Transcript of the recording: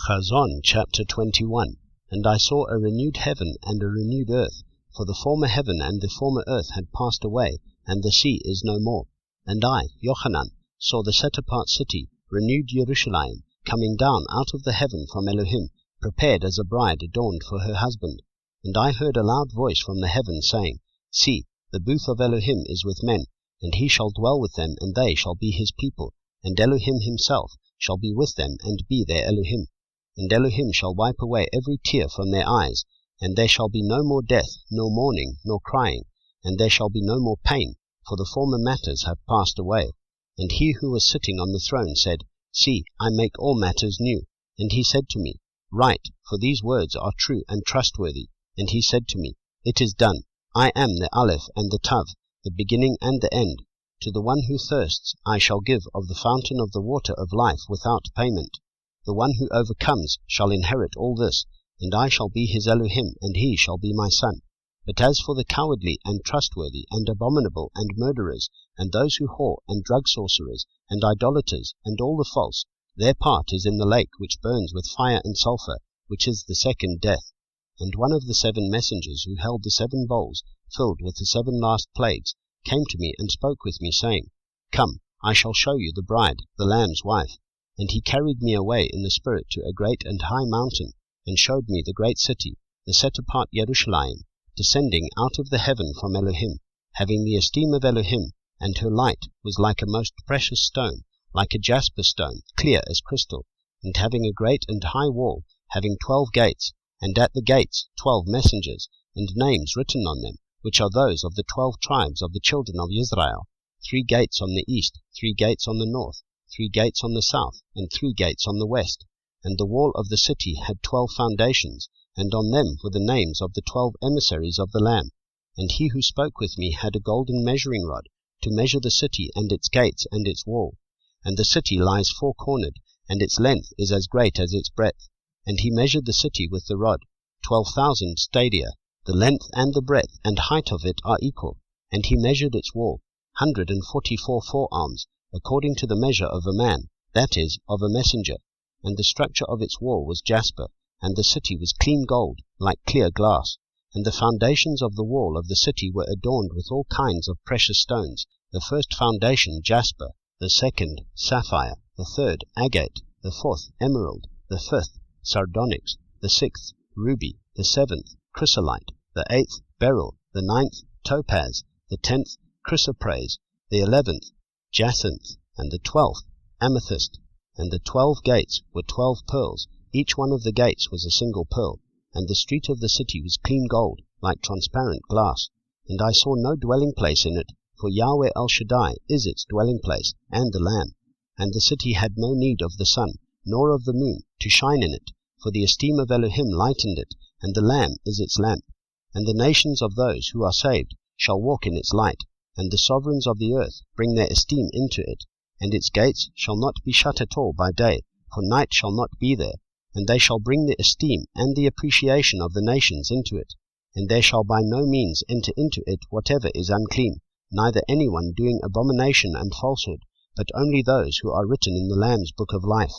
Ḥazon chapter 21. And I saw a renewed heaven and a renewed earth, for the former heaven and the former earth had passed away, and the sea is no more. And I, Yochanan, saw the set-apart city, renewed Jerusalem, coming down out of the heaven from Elohim, prepared as a bride adorned for her husband. And I heard a loud voice from the heaven, saying, See, the booth of Elohim is with men, and he shall dwell with them, and they shall be his people, and Elohim himself shall be with them, and be their Elohim. And Elohim shall wipe away every tear from their eyes, and there shall be no more death, nor mourning, nor crying, and there shall be no more pain, for the former matters have passed away. And he who was sitting on the throne said, See, I make all matters new. And he said to me, Write, for these words are true and trustworthy. And he said to me, It is done. I am the Aleph and the Tav, the beginning and the end. To the one who thirsts I shall give of the fountain of the water of life without payment. The one who overcomes shall inherit all this, and I shall be his Elohim, and he shall be my son. But as for the cowardly and trustworthy and abominable and murderers, and those who whore and drug sorcerers, and idolaters, and all the false, their part is in the lake which burns with fire and sulphur, which is the second death. And one of the 7 messengers who held the 7 bowls, filled with the 7 last plagues, came to me and spoke with me, saying, Come, I shall show you the bride, the Lamb's wife. And he carried me away in the spirit to a great and high mountain, and showed me the great city, the set-apart Jerusalem, descending out of the heaven from Elohim, having the esteem of Elohim, and her light was like a most precious stone, like a jasper stone, clear as crystal, and having a great and high wall, having 12 gates, and at the gates 12 messengers, and names written on them, which are those of the 12 tribes of the children of Israel, 3 gates on the east, 3 gates on the north, 3 gates on the south, and 3 gates on the west. And the wall of the city had 12 foundations, and on them were the names of the 12 emissaries of the Lamb. And he who spoke with me had a golden measuring rod, to measure the city and its gates and its wall. And the city lies 4-cornered, and its length is as great as its breadth. And he measured the city with the rod, 12,000 stadia. The length and the breadth and height of it are equal. And he measured its wall, 144 forearms, according to the measure of a man, that is, of a messenger. And the structure of its wall was jasper, and the city was clean gold, like clear glass. And the foundations of the wall of the city were adorned with all kinds of precious stones, the first foundation jasper, the second sapphire, the third agate, the fourth emerald, the fifth sardonyx, the sixth ruby, the seventh chrysolite, the 8th beryl, the 9th topaz, the 10th chrysoprase, the 11th jacinth, and the 12th amethyst. And the 12 gates were 12 pearls, each one of the gates was a single pearl. And the street of the city was clean gold, like transparent glass. And I saw no dwelling place in it, for Yahweh El Shaddai is its dwelling place, and the Lamb. And the city had no need of the sun, nor of the moon, to shine in it, for the esteem of Elohim lightened it, and the Lamb is its lamp. And the nations of those who are saved shall walk in its light, and the sovereigns of the earth bring their esteem into it. And its gates shall not be shut at all by day, for night shall not be there. And they shall bring the esteem and the appreciation of the nations into it. And there shall by no means enter into it whatever is unclean, neither anyone doing abomination and falsehood, but only those who are written in the Lamb's book of life.